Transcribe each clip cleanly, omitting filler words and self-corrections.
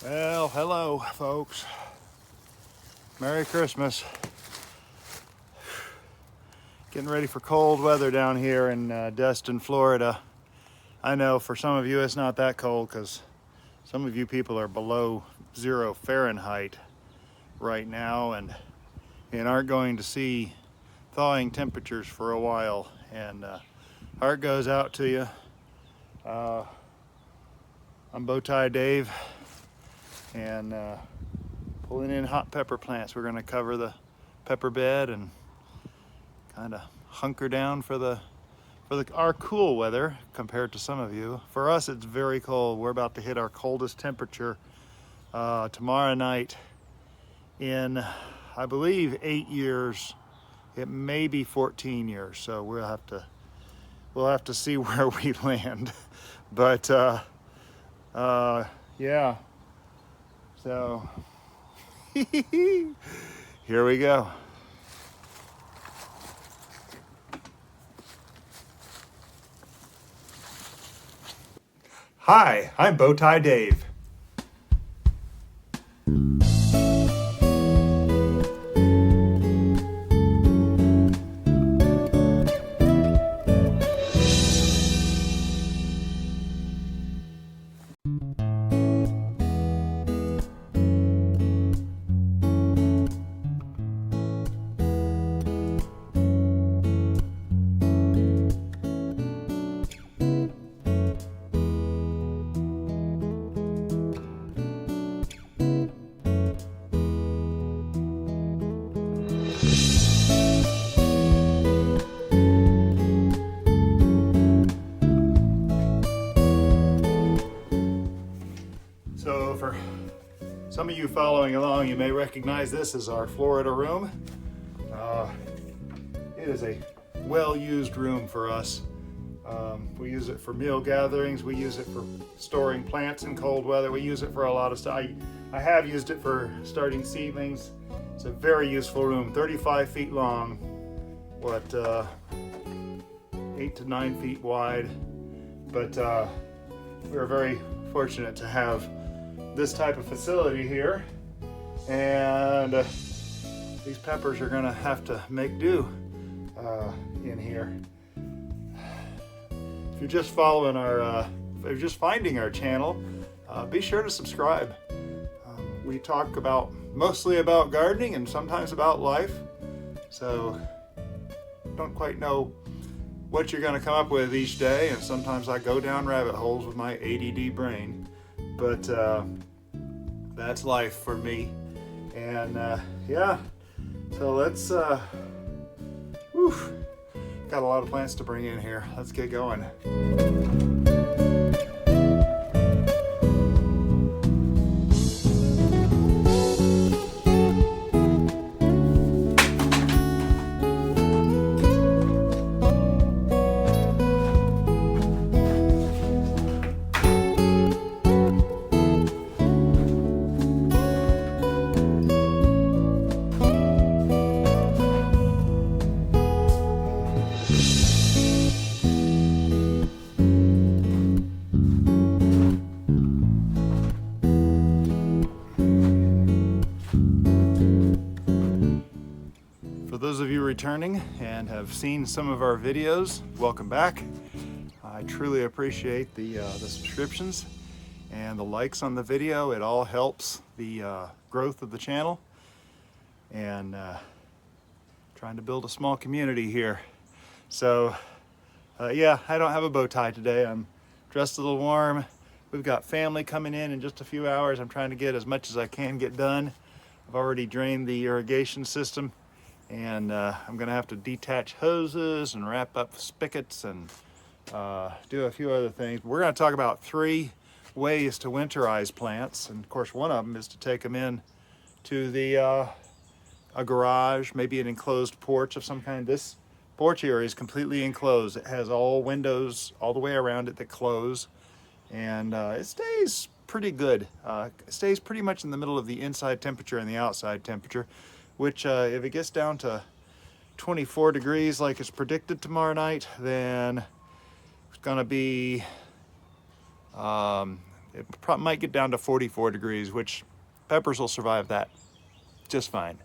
Well, hello folks. Merry Christmas. Getting ready for cold weather down here in Destin, Florida. I know for some of you it's not that cold because some of you people are below 0 Fahrenheit right now and aren't going to see thawing temperatures for a while. And heart goes out to you. I'm Bowtie Dave, and pulling in hot pepper plants. We're going to cover the pepper bed and kind of hunker down for our cool weather compared to some of you. For us, it's very cold. We're about to hit our coldest temperature tomorrow night in, I believe, 8 years. It may be 14 years. So we'll have to see where we land. But yeah. So here we go. Hi, I'm Bowtie Dave. So for some of you following along, you may recognize this as our Florida room. It is a well-used room for us. We use it for meal gatherings. We use it for storing plants in cold weather. We use it for a lot of stuff. I have used it for starting seedlings. It's a very useful room, 35 feet long, 8 to 9 feet wide. But we're very fortunate to have this type of facility here, and these peppers are gonna have to make do in here. If you're just following if you're just finding our channel, be sure to subscribe. We talk mostly about gardening and sometimes about life, so don't quite know what you're gonna come up with each day, and sometimes I go down rabbit holes with my ADD brain, but that's life for me. And yeah, so let's got a lot of plants to bring in here. Let's get going. For those of you returning and have seen some of our videos, welcome back. I truly appreciate the subscriptions and the likes on the video. It all helps the growth of the channel, and trying to build a small community here. So yeah, I don't have a bow tie today. I'm dressed a little warm. We've got family coming in just a few hours. I'm trying to get as much as I can get done. I've already drained the irrigation system, and I'm gonna have to detach hoses and wrap up spigots and do a few other things. We're gonna talk about 3 ways to winterize plants, and of course one of them is to take them in to a garage, maybe an enclosed porch of some kind. This porch area is completely enclosed. It has all windows all the way around it that close, and it stays pretty good. It stays pretty much in the middle of the inside temperature and the outside temperature, which if it gets down to 24 degrees like it's predicted tomorrow night, then it's gonna be It might get down to 44 degrees, which peppers will survive that just fine.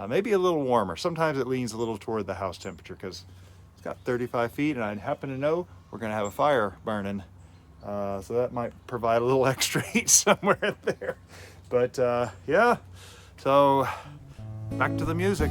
Maybe a little warmer. Sometimes it leans a little toward the house temperature because it's got 35 feet and I happen to know we're gonna have a fire burning. So that might provide a little extra heat somewhere there. But yeah, so back to the music.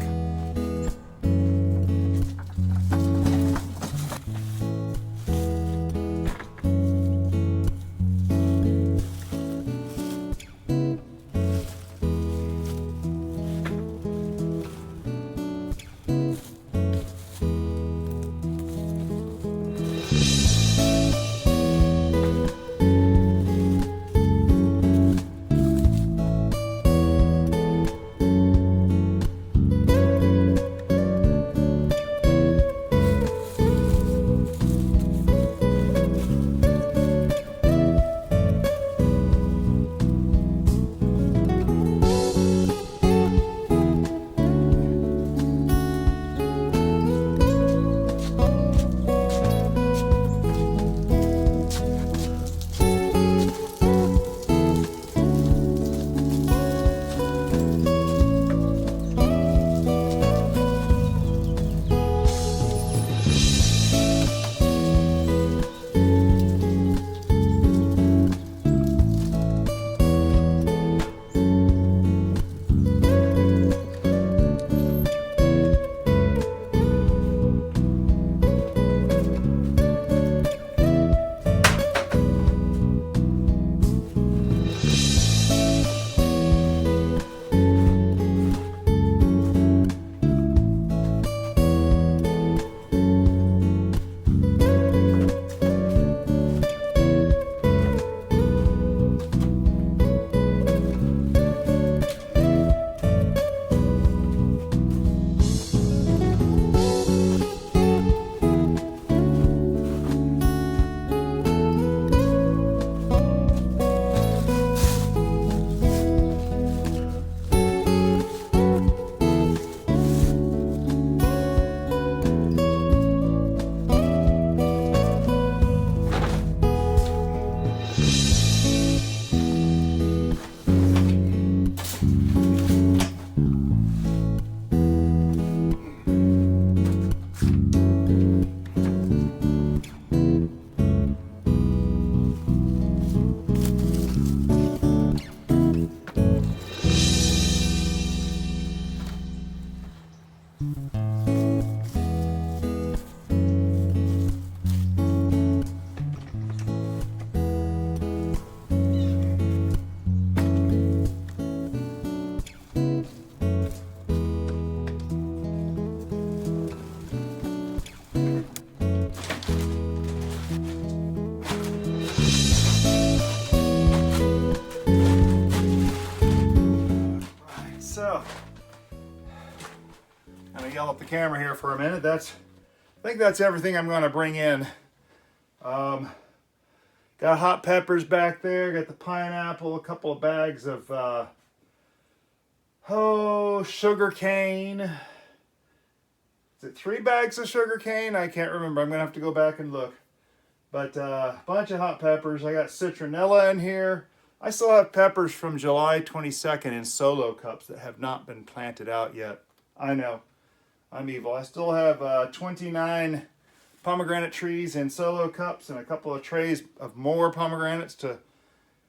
So, I'm gonna yell up the camera here for a minute. I think that's everything I'm gonna bring in. Got hot peppers back there, got the pineapple, a couple of bags of sugar cane. Is it 3 bags of sugar cane? I can't remember. I'm gonna have to go back and look. But a bunch of hot peppers. I got citronella in here. I still have peppers from July 22nd in solo cups that have not been planted out yet. I know, I'm evil. I still have 29 pomegranate trees in solo cups and a couple of trays of more pomegranates to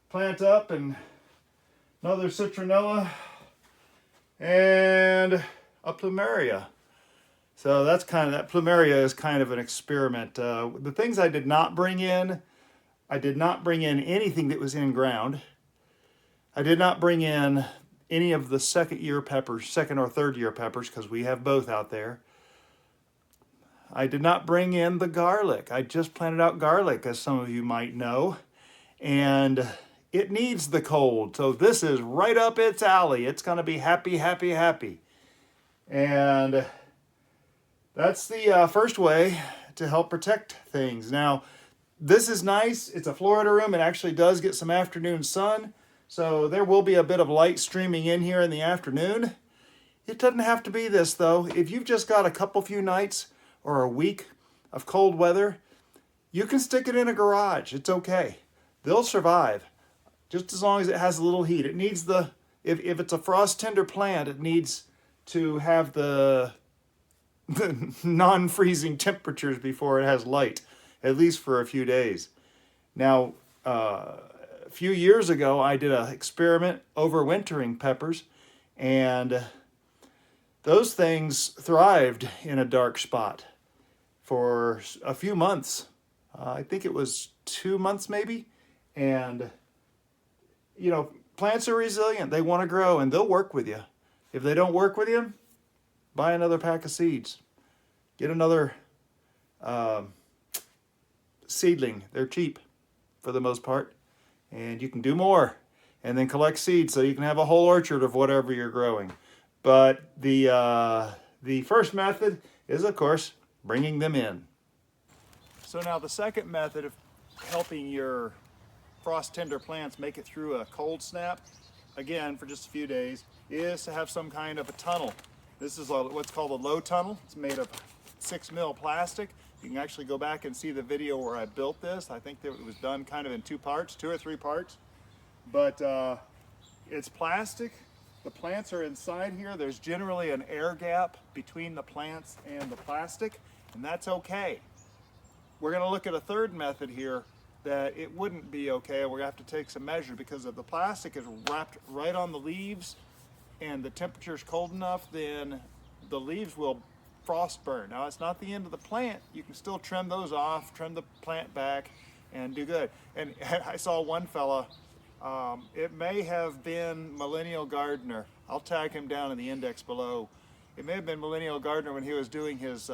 plant up, and another citronella and a plumeria. So that's that plumeria is kind of an experiment. The things I did not bring in, I did not bring in anything that was in ground. I did not bring in any of the second or third year peppers, because we have both out there. I did not bring in the garlic. I just planted out garlic, as some of you might know, and it needs the cold. So this is right up its alley. It's gonna be happy, happy, happy. And that's the first way to help protect things. Now, this is nice. It's a Florida room. It actually does get some afternoon sun. So there will be a bit of light streaming in here in the afternoon. It doesn't have to be this though. If you've just got a few nights or a week of cold weather, you can stick it in a garage. It's okay. They'll survive. just as long as it has a little heat. It needs the, if it's a frost tender plant, it needs to have the non-freezing temperatures before it has light, at least for a few days. Now, a few years ago, I did an experiment overwintering peppers, and those things thrived in a dark spot for a few months. I think it was 2 months maybe. And, you know, plants are resilient. They want to grow and they'll work with you. If they don't work with you, buy another pack of seeds. Get another seedling. They're cheap for the most part. And you can do more. And then collect seeds so you can have a whole orchard of whatever you're growing. But the first method is, of course, bringing them in. So now the second method of helping your frost tender plants make it through a cold snap, again for just a few days, is to have some kind of a tunnel. This is what's called a low tunnel. It's made of 6 mil plastic. You can actually go back and see the video where I built this. I think that it was done kind of in 2 parts, 2 or 3 parts. But it's plastic. The plants are inside here. There's generally an air gap between the plants and the plastic, and that's okay. We're going to look at a third method here that it wouldn't be okay. We're going to have to take some measure because if the plastic is wrapped right on the leaves and the temperature is cold enough, then the leaves will frost burn. Now, it's not the end of the plant. You can still trim those off, trim the plant back, and do good. And I saw one fella, it may have been Millennial Gardener. I'll tag him down in the index below. It may have been Millennial Gardener when he was doing his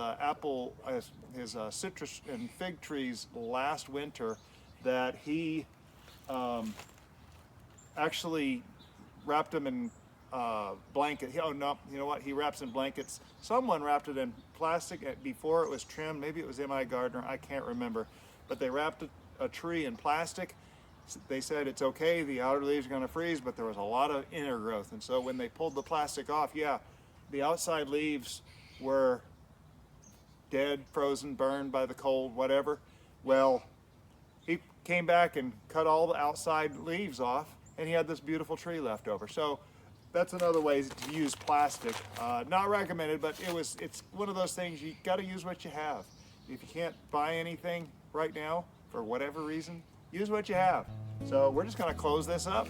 his citrus and fig trees last winter, that he actually wrapped them in blanket. Oh no, you know what? He wraps in blankets. Someone wrapped it in plastic before it was trimmed. Maybe it was M.I. Gardner. I can't remember. But they wrapped a tree in plastic. They said it's okay, the outer leaves are going to freeze, but there was a lot of inner growth. And so when they pulled the plastic off, yeah, the outside leaves were dead, frozen, burned by the cold, whatever. Well, he came back and cut all the outside leaves off, and he had this beautiful tree left over. So that's another way to use plastic. Not recommended, but it's one of those things, you got to use what you have. If you can't buy anything right now, for whatever reason, use what you have. So we're just going to close this up.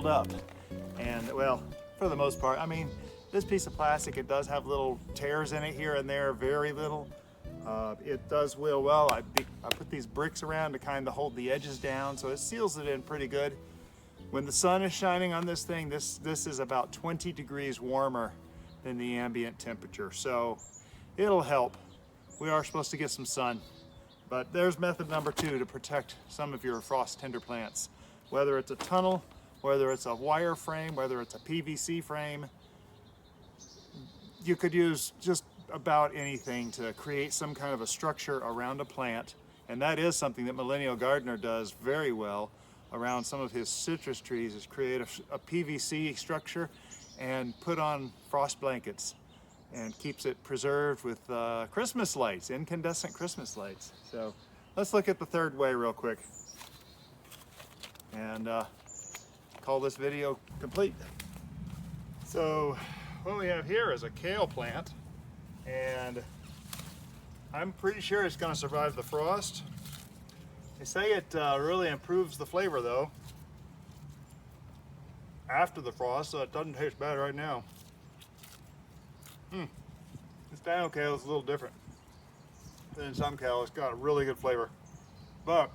Up, and well, for the most part, I mean, this piece of plastic, it does have little tears in it here and there, very little. It does well. I put these bricks around to kind of hold the edges down, so it seals it in pretty good. When the sun is shining on this thing, this is about 20 degrees warmer than the ambient temperature, so it'll help. We are supposed to get some sun, but there's method number 2 to protect some of your frost tender plants, whether it's a tunnel, whether it's a wire frame, whether it's a PVC frame. You could use just about anything to create some kind of a structure around a plant, and that is something that Millennial Gardener does very well around some of his citrus trees, is create a PVC structure and put on frost blankets, and keeps it preserved with Christmas lights, incandescent Christmas lights. So let's look at the third way real quick, and call this video complete. So what we have here is a kale plant, and I'm pretty sure it's going to survive the frost. They say it really improves the flavor though after the frost, so it doesn't taste bad right now. This dino kale is a little different than some kale. It's got a really good flavor, but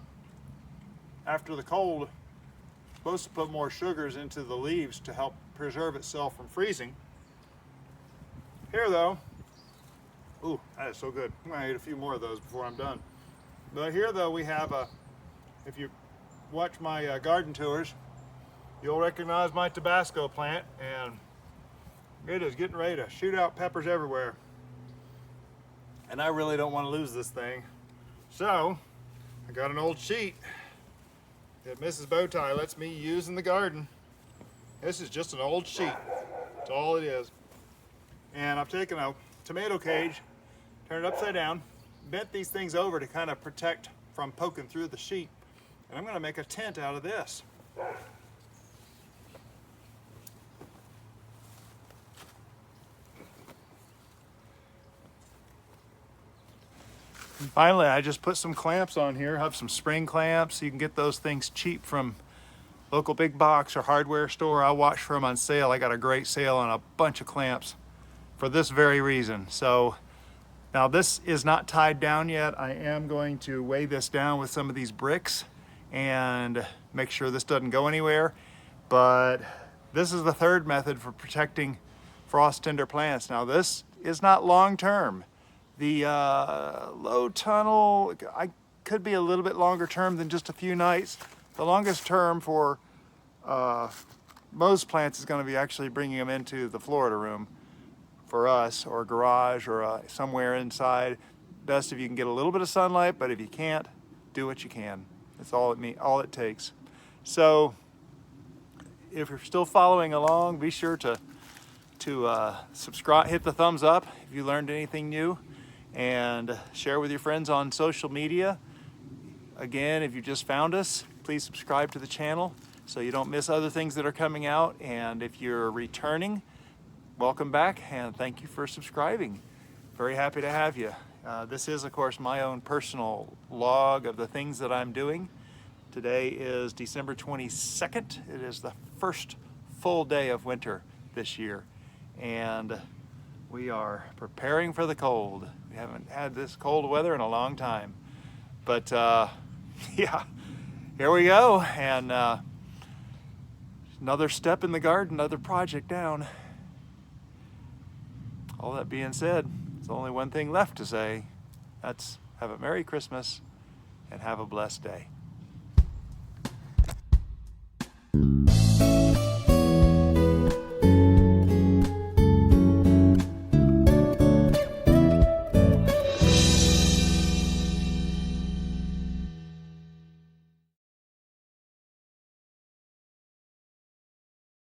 after the cold, it's supposed to put more sugars into the leaves to help preserve itself from freezing. Here though, ooh, that is so good. I'm gonna eat a few more of those before I'm done. But here though, we have if you watch my garden tours, you'll recognize my Tabasco plant, and it is getting ready to shoot out peppers everywhere. And I really don't want to lose this thing. So, I got an old sheet that Mrs. Bowtie lets me use in the garden. This is just an old sheet. That's all it is. And I've taken a tomato cage, turned it upside down, bent these things over to kind of protect from poking through the sheet. And I'm going to make a tent out of this. And finally, I just put some clamps on here. I have some spring clamps. You can get those things cheap from local big box or hardware store. I watched for them on sale. I got a great sale on a bunch of clamps for this very reason. So now this is not tied down yet. I am going to weigh this down with some of these bricks and make sure this doesn't go anywhere. But this is the third method for protecting frost tender plants. Now this is not long term. The low tunnel, I could be a little bit longer term than just a few nights. The longest term for most plants is going to be actually bringing them into the Florida room for us, or garage, or somewhere inside. Best if you can get a little bit of sunlight, but if you can't, do what you can. That's all it takes. So if you're still following along, be sure to subscribe, hit the thumbs up if you learned anything new, and share with your friends on social media. Again, if you just found us, please subscribe to the channel so you don't miss other things that are coming out. And if you're returning, welcome back and thank you for subscribing. Very happy to have you. This is, of course, my own personal log of the things that I'm doing. Today is December 22nd. It is the first full day of winter this year, and we are preparing for the cold. We haven't had this cold weather in a long time, but yeah, here we go. And another step in the garden, another project down. All that being said, there's only one thing left to say. That's have a Merry Christmas and have a blessed day.